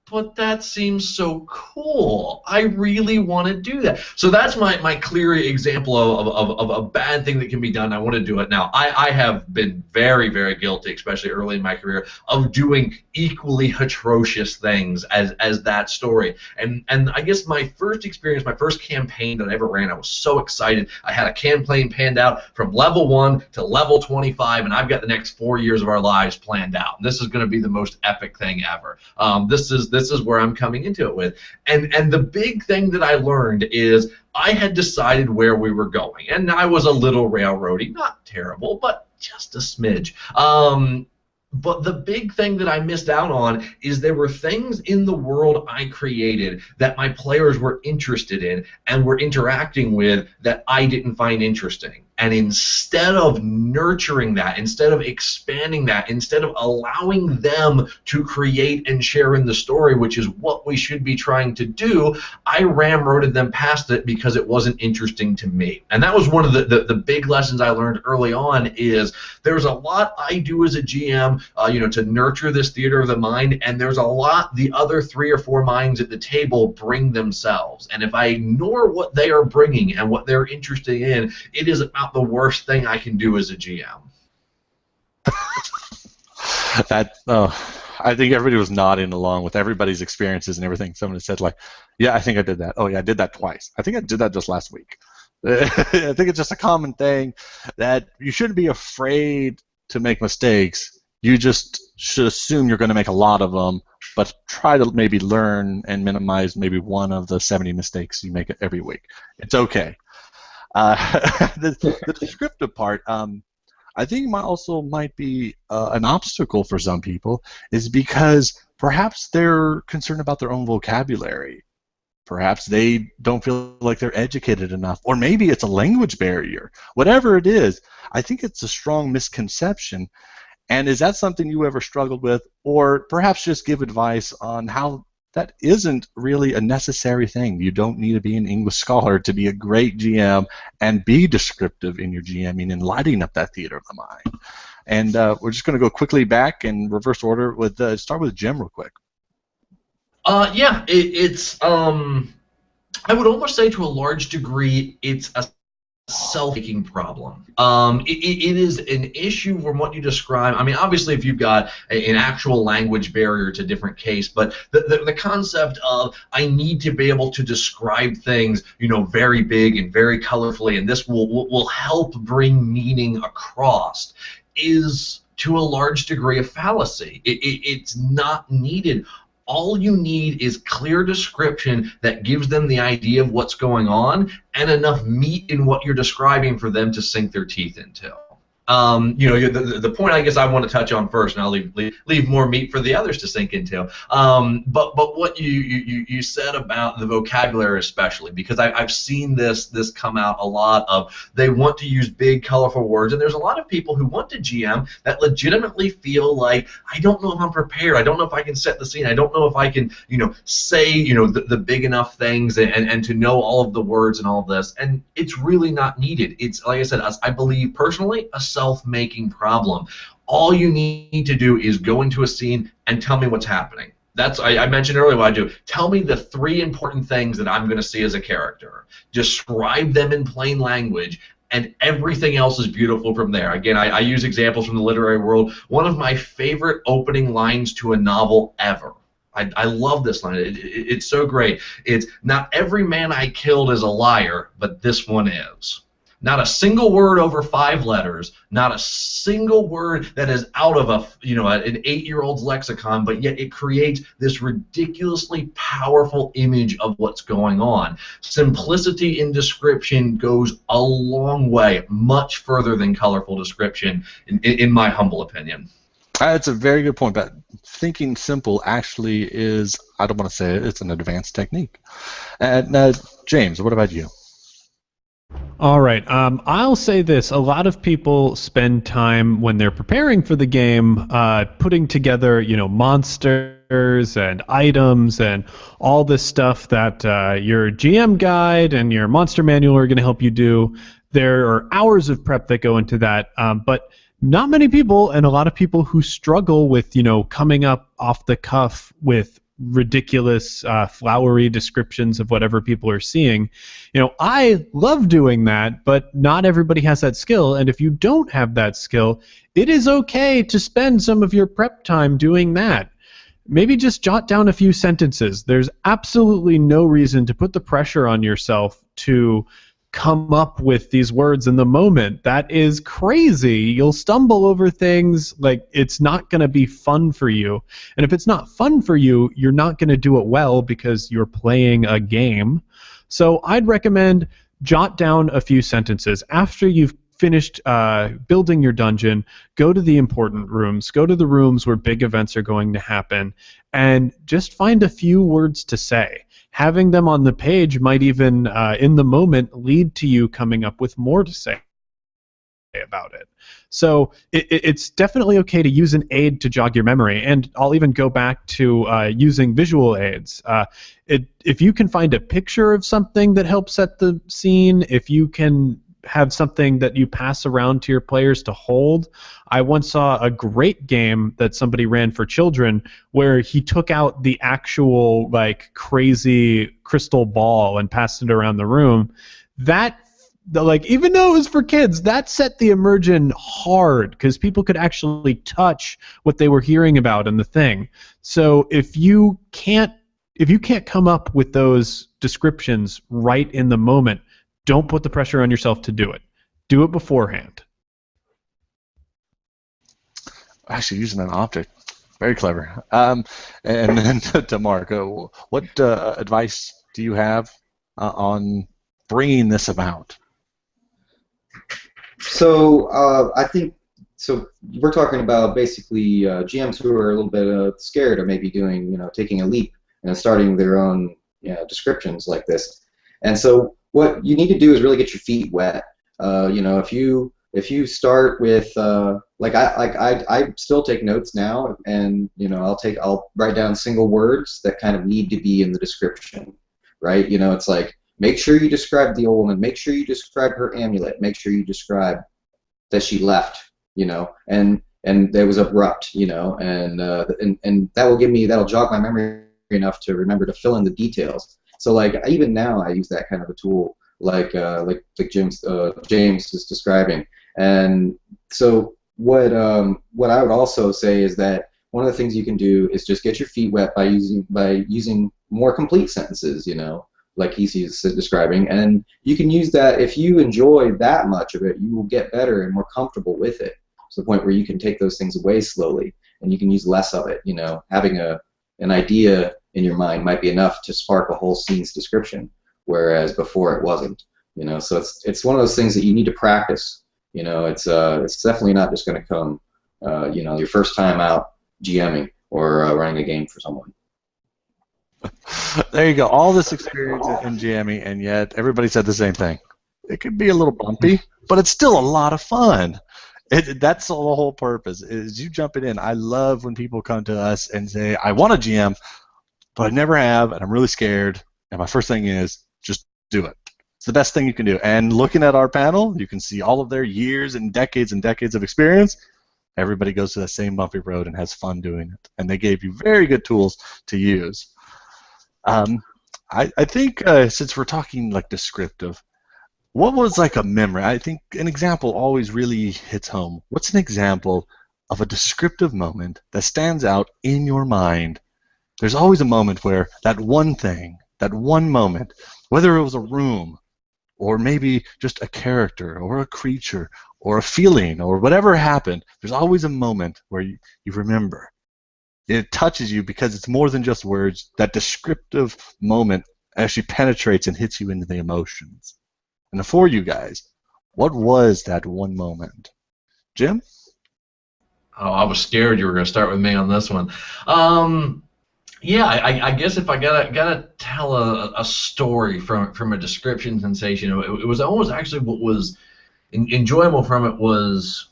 but that seems so cool. I really want to do that. So that's my clear example of a bad thing that can be done. I want to do it now. I have been very, very guilty, especially early in my career, of doing equally atrocious things as that story. And I guess my first experience, my first campaign that I ever ran, I was so excited. I had a campaign planned out from level 1 to level 25, and I've got the next 4 years of our lives planned out. This is going to be the most epic thing ever. This is where I'm coming into it with. And the big thing that I learned is I had decided where we were going. And I was a little railroady, not terrible, but just a smidge. But the big thing that I missed out on is there were things in the world I created that my players were interested in and were interacting with that I didn't find interesting. And instead of nurturing that, instead of expanding that, instead of allowing them to create and share in the story, which is what we should be trying to do, I ramroded them past it because it wasn't interesting to me. And that was one of the big lessons I learned early on is there's a lot I do as a GM, to nurture this theater of the mind, and there's a lot the other 3 or 4 minds at the table bring themselves. And if I ignore what they are bringing and what they're interested in, it is about the worst thing I can do as a GM. I think everybody was nodding along with everybody's experiences and everything. Someone said, like, yeah, I think I did that. Oh, yeah, I did that twice. I think I did that just last week. I think it's just a common thing that you shouldn't be afraid to make mistakes. You just should assume you're going to make a lot of them, but try to maybe learn and minimize maybe one of the 70 mistakes you make every week. It's okay. The descriptive part, I think might be an obstacle for some people, is because perhaps they're concerned about their own vocabulary. Perhaps they don't feel like they're educated enough, or maybe it's a language barrier. Whatever it is, I think it's a strong misconception. And is that something you ever struggled with, or perhaps just give advice on how that isn't really a necessary thing? You don't need to be an English scholar to be a great GM and be descriptive in your GMing and lighting up that theater of the mind. And we're just going to go quickly back in reverse order with start with Jim real quick. It's I would almost say to a large degree it's a self-making problem. It is an issue from what you describe. I mean, obviously, if you've got an actual language barrier, it's a different case. But the concept of I need to be able to describe things, very big and very colorfully, and this will help bring meaning across, is to a large degree a fallacy. It's not needed. All you need is clear description that gives them the idea of what's going on and enough meat in what you're describing for them to sink their teeth into. The point I guess I want to touch on first, and I'll leave more meat for the others to sink into. But what you said about the vocabulary, especially, because I've seen this come out a lot of they want to use big, colorful words, and there's a lot of people who want to GM that legitimately feel like I don't know if I'm prepared. I don't know if I can set the scene. I don't know if I can say the big enough things and to know all of the words and all of this. And it's really not needed. It's like I said, I believe personally a self-making problem. All you need to do is go into a scene and tell me what's happening. That's I mentioned earlier what I do. Tell me the 3 important things that I'm going to see as a character. Describe them in plain language, and everything else is beautiful from there. Again, I use examples from the literary world. One of my favorite opening lines to a novel ever. I love this line. It's so great. It's not every man I killed is a liar, but this one is. Not a single word over 5 letters, not a single word that is out of an 8-year-old's lexicon, but yet it creates this ridiculously powerful image of what's going on. Simplicity in description goes a long way, much further than colorful description, in my humble opinion. That's a very good point. But thinking simple actually is, I don't want to say it, it's an advanced technique. And James, what about you? All right. I'll say this. A lot of people spend time when they're preparing for the game putting together, monsters and items and all this stuff that your GM guide and your monster manual are going to help you do. There are hours of prep that go into that, but not many people, and a lot of people who struggle with, coming up off the cuff with ridiculous flowery descriptions of whatever people are seeing. I love doing that, but not everybody has that skill, and if you don't have that skill, it is okay to spend some of your prep time doing that. Maybe just jot down a few sentences. There's absolutely no reason to put the pressure on yourself to come up with these words in the moment. That is crazy. You'll stumble over things. Like, it's not going to be fun for you. And if it's not fun for you, you're not going to do it well because you're playing a game. So I'd recommend jot down a few sentences. After you've finished building your dungeon, go to the important rooms, go to the rooms where big events are going to happen, and just find a few words to say. Having them on the page might even, in the moment, lead to you coming up with more to say about it. So it's definitely okay to use an aid to jog your memory, and I'll even go back to using visual aids. If you can find a picture of something that helps set the scene, if you can have something that you pass around to your players to hold. I once saw a great game that somebody ran for children where he took out the actual like crazy crystal ball and passed it around the room. That, like, even though it was for kids, that set the immersion hard because people could actually touch what they were hearing about in the thing. So if you can't come up with those descriptions right in the moment, don't put the pressure on yourself to do it. Do it beforehand. Actually, using an object, very clever. And then to Mark, what advice do you have on bringing this about? So I think we're talking about basically GMs who are a little bit scared of maybe taking a leap and starting their own descriptions like this. And so what you need to do is really get your feet wet. If you start with I still take notes now, and I'll write down single words that kind of need to be in the description, right? It's like, make sure you describe the old woman, make sure you describe her amulet, make sure you describe that she left, and that was abrupt, and that'll jog my memory enough to remember to fill in the details. So like even now I use that kind of a tool like James is describing. And so what I would also say is that one of the things you can do is just get your feet wet by using more complete sentences, like he's describing, and you can use that. If you enjoy that much of it, you will get better and more comfortable with it, to the point where you can take those things away slowly and you can use less of it. Having an idea in your mind might be enough to spark a whole scene's description, whereas before it wasn't. So it's one of those things that you need to practice. It's definitely not just going to come your first time out GMing or running a game for someone. There you go. All this experience in GMing, and yet everybody said the same thing. It could be a little bumpy, but it's still a lot of fun. That's the whole purpose, is you jumping in. I love when people come to us and say, I want a GM, but I never have, and I'm really scared, and my first thing is, just do it. It's the best thing you can do. And looking at our panel, you can see all of their years and decades of experience. Everybody goes to the same bumpy road and has fun doing it. And they gave you very good tools to use. I think since we're talking like descriptive, what was like a memory? I think an example always really hits home. What's an example of a descriptive moment that stands out in your mind? There's always a moment where that one thing, that one moment, whether it was a room or maybe just a character or a creature or a feeling or whatever happened, there's always a moment where you remember. It touches you because it's more than just words. That descriptive moment actually penetrates and hits you into the emotions. And for you guys, what was that one moment? Jim? Oh, I was scared you were going to start with me on this one. Yeah, I guess if I gotta tell a story from a description sensation, it was almost actually what was enjoyable from it was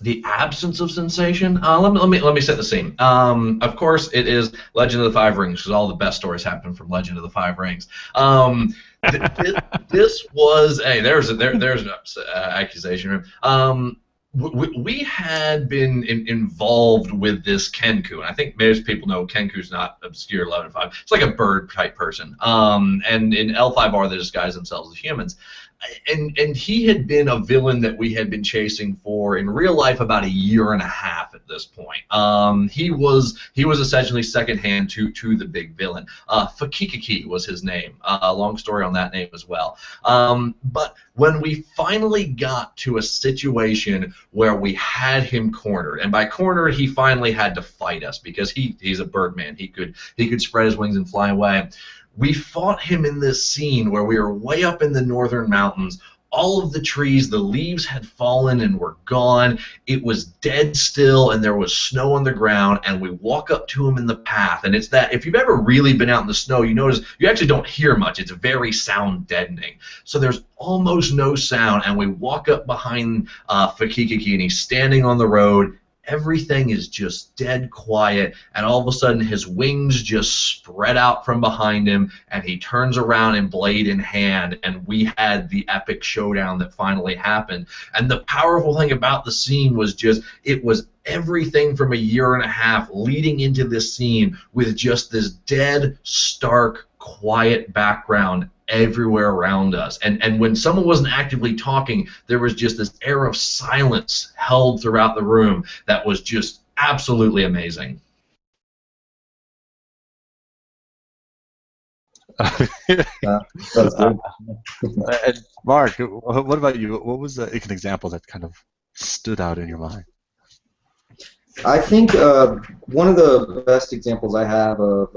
the absence of sensation. Let me set the scene. Of course, it is Legend of the Five Rings, because all the best stories happen from Legend of the Five Rings. This was there's an accusation. We had been involved with this Kenku, and I think most people know Kenku's not obscure 11-5. It's like a bird type person. And in L5R, they disguise themselves as humans. And he had been a villain that we had been chasing for in real life about a year and a half at this point. He was essentially second hand to the big villain. Fakikiki was his name. Long story on that name as well. But when we finally got to a situation where we had him cornered, and by cornered he finally had to fight us because he's a birdman. He could spread his wings and fly away. We fought him in this scene where we were way up in the northern mountains, all of the trees, the leaves had fallen and were gone. It was dead still, and there was snow on the ground, and we walk up to him in the path, and it's that, if you've ever really been out in the snow, you notice you actually don't hear much. It's very sound deadening. So there's almost no sound, and we walk up behind Fakikiki, and he's standing on the road. Everything is just dead quiet, and all of a sudden his wings just spread out from behind him, and he turns around and blade in hand, and we had the epic showdown that finally happened. And the powerful thing about the scene was just, it was everything from a year and a half leading into this scene with just this dead, stark, quiet background everywhere around us. And when someone wasn't actively talking, there was just this air of silence held throughout the room that was just absolutely amazing. That's good. And Mark, what about you? What was an example that kind of stood out in your mind? I think one of the best examples I have of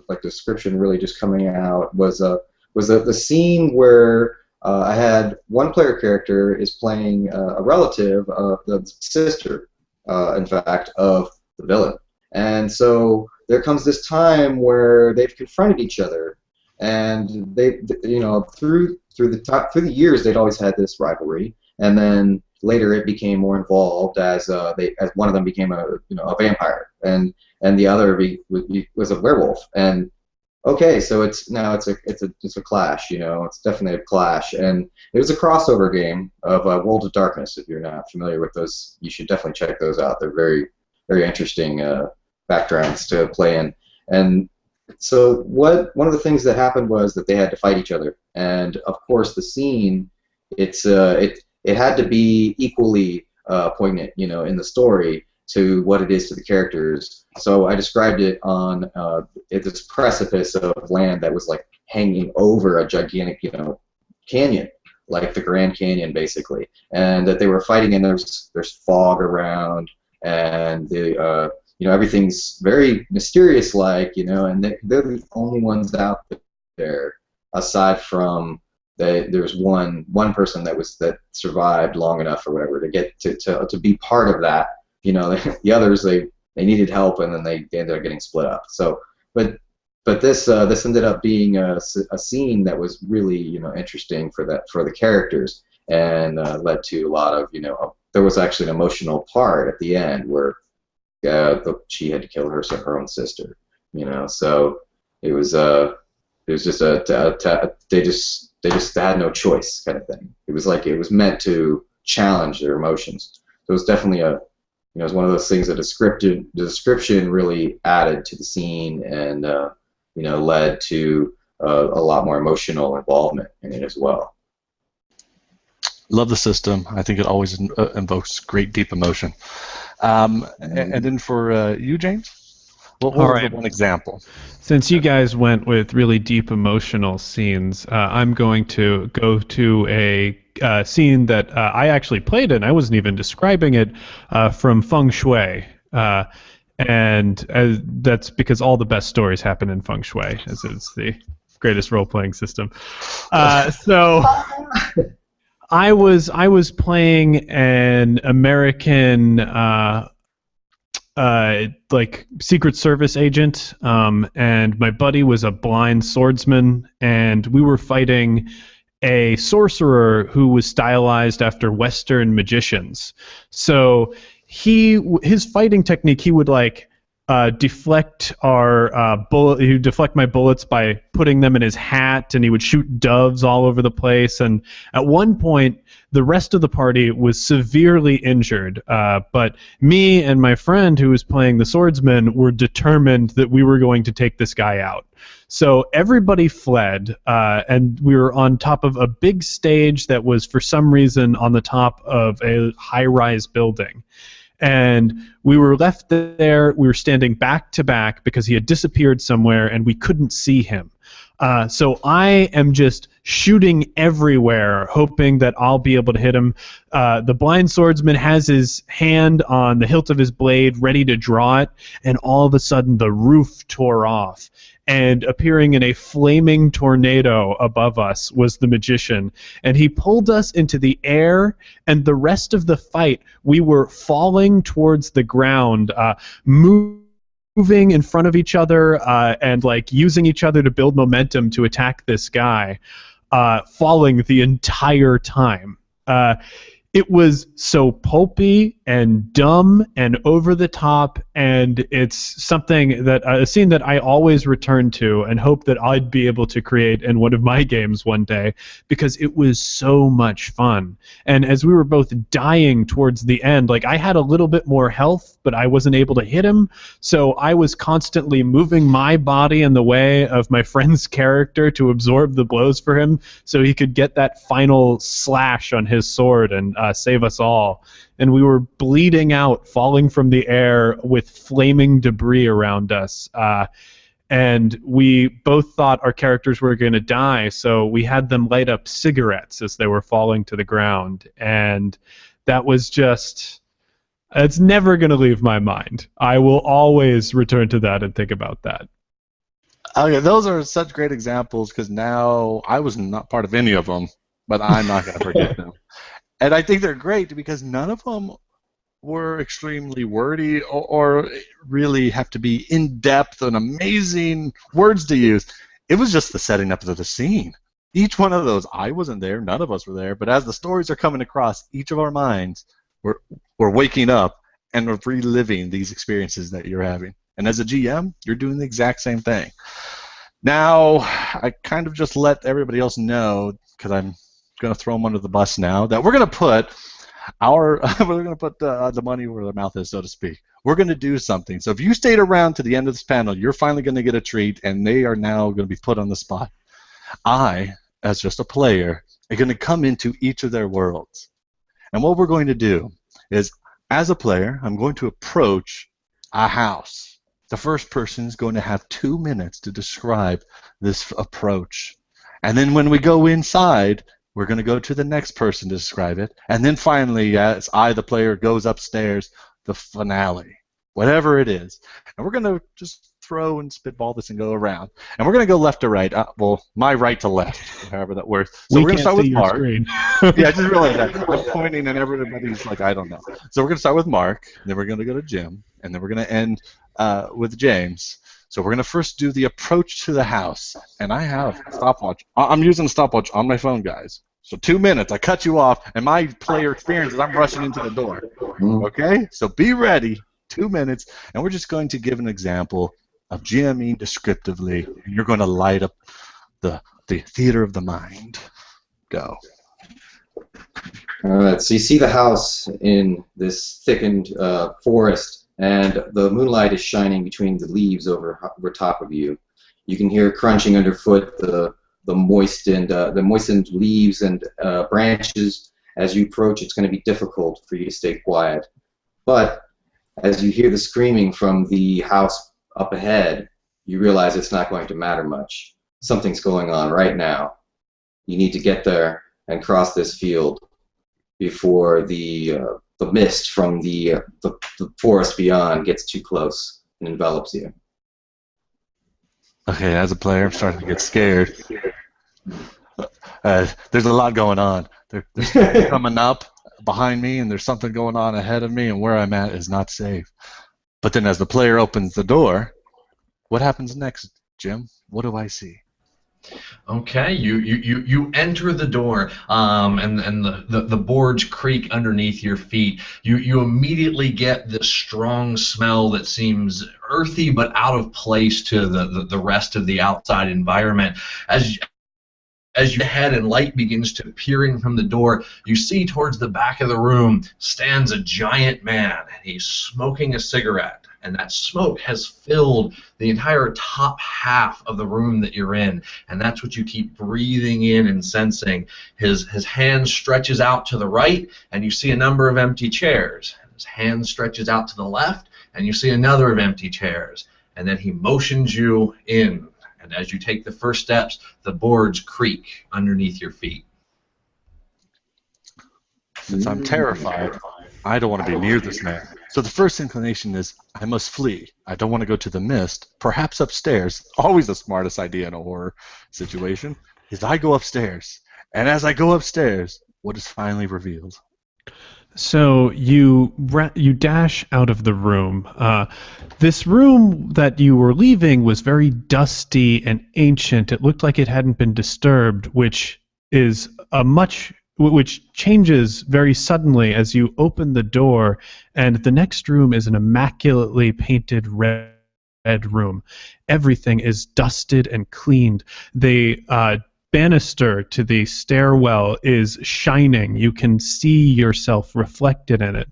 like description really just coming out was the scene where I had one player character is playing a relative of the sister, in fact, of the villain, and so there comes this time where they've confronted each other, and they, you know, through the years they'd always had this rivalry, and then later it became more involved as one of them became a vampire, and the other was a werewolf. And okay, so it's a clash, you know, it's definitely a clash, and it was a crossover game of World of Darkness. If you're not familiar with those, you should definitely check those out. They're very, very interesting backgrounds to play in. And so one of the things that happened was that they had to fight each other, and of course the scene, it had to be equally poignant, you know, in the story to what it is to the characters. So I described it on this precipice of land that was like hanging over a gigantic, you know, canyon, like the Grand Canyon, basically, and that they were fighting, and there's fog around, and you know, everything's very mysterious, like, you know, and they're the only ones out there aside from. There's one person that survived long enough or whatever to get to be part of that. You know, the others they needed help, and then they ended up getting split up. So, but this ended up being a scene that was really, you know, interesting for the characters, and led to a lot of, you know, there was actually an emotional part at the end where she had to kill her own sister. You know, so it was just they just had no choice kind of thing. It was like it was meant to challenge their emotions. So it was definitely it was one of those things that the description really added to the scene, and you know, led to a lot more emotional involvement in it as well. Love the system. I think it always invokes great deep emotion. And then for you, James? What was the one example? Since you guys went with really deep emotional scenes, I'm going to go to a scene that I actually played in. I wasn't even describing it, from Feng Shui. And that's because all the best stories happen in Feng Shui, as it's the greatest role-playing system. So I was playing an American like Secret Service agent, and my buddy was a blind swordsman, and we were fighting a sorcerer who was stylized after Western magicians. So his fighting technique, he would like deflect our he would deflect my bullets by putting them in his hat, and he would shoot doves all over the place. And at one point, the rest of the party was severely injured, but me and my friend who was playing the swordsman were determined that we were going to take this guy out. So everybody fled, and we were on top of a big stage that was for some reason on the top of a high-rise building. And we were left there. We were standing back to back because he had disappeared somewhere, and we couldn't see him. So I am just shooting everywhere, hoping that I'll be able to hit him. The blind swordsman has his hand on the hilt of his blade, ready to draw it, and all of a sudden the roof tore off. And appearing in a flaming tornado above us was the magician. And he pulled us into the air, and the rest of the fight, we were falling towards the ground, moving in front of each other and like using each other to build momentum to attack this guy, falling the entire time. It was so pulpy and dumb and over the top, and it's something that a scene that I always return to and hope that I'd be able to create in one of my games one day, because it was so much fun. And as we were both dying towards the end, like I had a little bit more health, but I wasn't able to hit him, so I was constantly moving my body in the way of my friend's character to absorb the blows for him so he could get that final slash on his sword and save us all. And we were bleeding out, falling from the air with flaming debris around us. And we both thought our characters were going to die, so we had them light up cigarettes as they were falling to the ground. And that was just... it's never going to leave my mind. I will always return to that and think about that. Okay, those are such great examples, because now I was not part of any of them, but I'm not going to forget them. And I think they're great because none of them were extremely wordy or really have to be in-depth and amazing words to use. It was just the setting up of the scene. Each one of those, I wasn't there, none of us were there, but as the stories are coming across each of our minds, we're waking up and we're reliving these experiences that you're having. And as a GM, you're doing the exact same thing. Now, I kind of just let everybody else know, because I'm going to throw them under the bus now, that we're going to put the money where their mouth is, so to speak. We're going to do something. So if you stayed around to the end of this panel, you're finally going to get a treat, and they are now going to be put on the spot. I, as just a player, am going to come into each of their worlds. And what we're going to do is, as a player, I'm going to approach a house. The first person is going to have 2 minutes to describe this approach. And then when we go inside, we're going to go to the next person to describe it. And then finally, as I, the player, goes upstairs, the finale, whatever it is. And we're going to just throw and spitball this and go around. And we're going to go left to right. Well, my right to left, however that works. So we're going to start with Mark. Yeah, I just realized that. I'm pointing and everybody's like, I don't know. So we're going to start with Mark, then we're going to go to Jim, and then we're going to end with James. So we're going to first do the approach to the house. And I have a stopwatch. I'm using a stopwatch on my phone, guys. So 2 minutes. I cut you off, and my player experience is I'm rushing into the door. Okay? So be ready. 2 minutes. And we're just going to give an example of GMing descriptively. And you're going to light up the theater of the mind. Go. All right. So you see the house in this thickened forest, and the moonlight is shining between the leaves over top of you. You can hear crunching underfoot the moistened leaves and branches. As you approach, it's going to be difficult for you to stay quiet. But as you hear the screaming from the house up ahead, you realize it's not going to matter much. Something's going on right now. You need to get there and cross this field before the mist from the forest beyond gets too close and envelops you. Okay, as a player, I'm starting to get scared. There's a lot going on. There's something coming up behind me, and there's something going on ahead of me, and where I'm at is not safe. But then as the player opens the door, what happens next, Jim? What do I see? Okay, you enter the door, and the boards creak underneath your feet. You immediately get this strong smell that seems earthy but out of place to the rest of the outside environment. As your head and light begins to peering from the door, you see towards the back of the room stands a giant man. He's smoking a cigarette. And that smoke has filled the entire top half of the room that you're in, and that's what you keep breathing in and sensing. His hand stretches out to the right, and you see a number of empty chairs. His hand stretches out to the left, and you see another of empty chairs. And then he motions you in, And as you take the first steps, the boards creak underneath your feet. Since I'm terrified, I don't want to be near this man. So the first inclination is I must flee. I don't want to go to the mist, perhaps upstairs. Always the smartest idea in a horror situation is I go upstairs. And as I go upstairs, what is finally revealed? So you dash out of the room. This room that you were leaving was very dusty and ancient. It looked like it hadn't been disturbed, which changes very suddenly as you open the door, and the next room is an immaculately painted red room. Everything is dusted and cleaned. The banister to the stairwell is shining. You can see yourself reflected in it.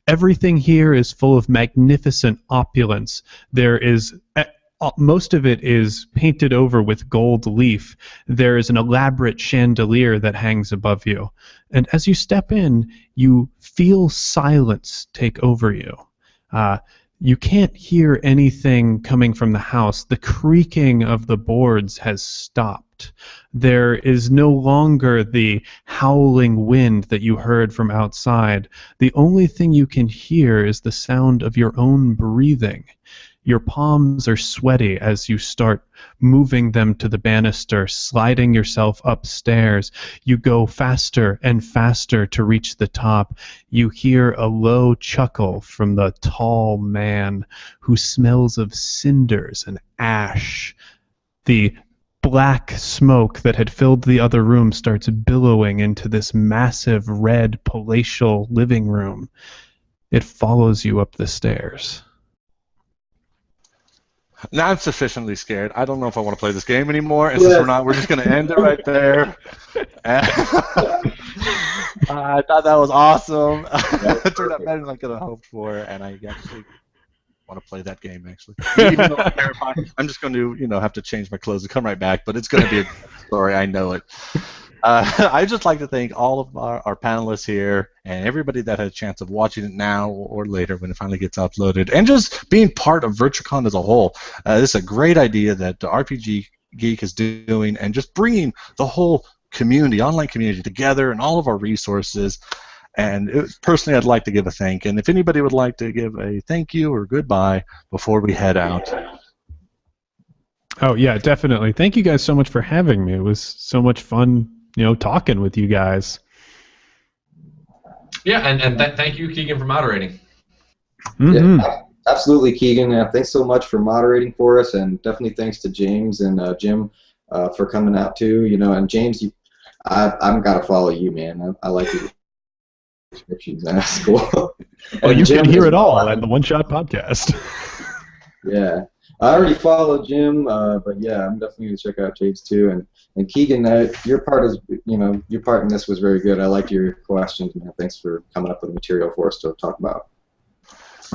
Everything here is full of magnificent opulence. There is most of it is painted over with gold leaf. There is an elaborate chandelier that hangs above you. And as you step in, you feel silence take over you. You can't hear anything coming from the house. The creaking of the boards has stopped. There is no longer the howling wind that you heard from outside. The only thing you can hear is the sound of your own breathing. Your palms are sweaty as you start moving them to the banister, sliding yourself upstairs. You go faster and faster to reach the top. You hear a low chuckle from the tall man who smells of cinders and ash. The black smoke that had filled the other room starts billowing into this massive red palatial living room. It follows you up the stairs. Now I'm sufficiently scared. I don't know if I want to play this game anymore. And since we're not, we're just going to end it right there. I thought that was awesome. It turned out better than I could have hoped for, and I actually want to play that game, actually. Even though I'm terrified, I'm just going to, have to change my clothes and come right back, but it's going to be a story. I know it. I'd just like to thank all of our panelists here and everybody that had a chance of watching it now or later when it finally gets uploaded, and just being part of VirtuaCon as a whole. This is a great idea that the RPG Geek is doing, and just bringing the whole community, online community, together and all of our resources. And personally, I'd like to give a thank. And if anybody would like to give a thank you or goodbye before we head out. Oh, yeah, definitely. Thank you guys so much for having me. It was so much fun, talking with you guys. Yeah, and thank you, Keaggan, for moderating. Mm-hmm. Yeah, absolutely, Keaggan. Thanks so much for moderating for us, and definitely thanks to James and Jim for coming out too. And James, I'm gotta follow you, man. I like your descriptions. That's cool. Well, you can hear it all at the One Shot Podcast. Yeah. I already followed Jim, but yeah, I'm definitely going to check out James too. And Keaggan, your part in this was very good. I liked your questions, man. Thanks for coming up with material for us to talk about.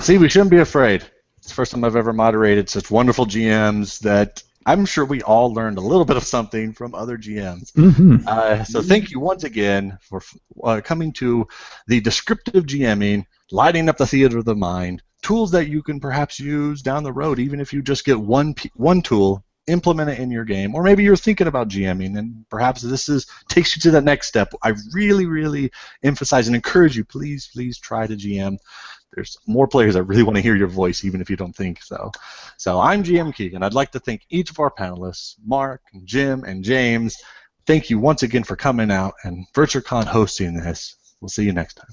See, we shouldn't be afraid. It's the first time I've ever moderated such wonderful GMs that I'm sure we all learned a little bit of something from other GMs. Mm-hmm. So thank you once again for coming to the Descriptive GMing, lighting up the theater of the mind. Tools that you can perhaps use down the road, even if you just get one tool, implement it in your game, or maybe you're thinking about GMing, and perhaps this takes you to the next step. I really, really emphasize and encourage you, please try to GM. There's more players that really want to hear your voice, even if you don't think so. So I'm GM Keaggan. I'd like to thank each of our panelists, Mark, and Jim, and James. Thank you once again for coming out and VirtuaCon hosting this. We'll see you next time.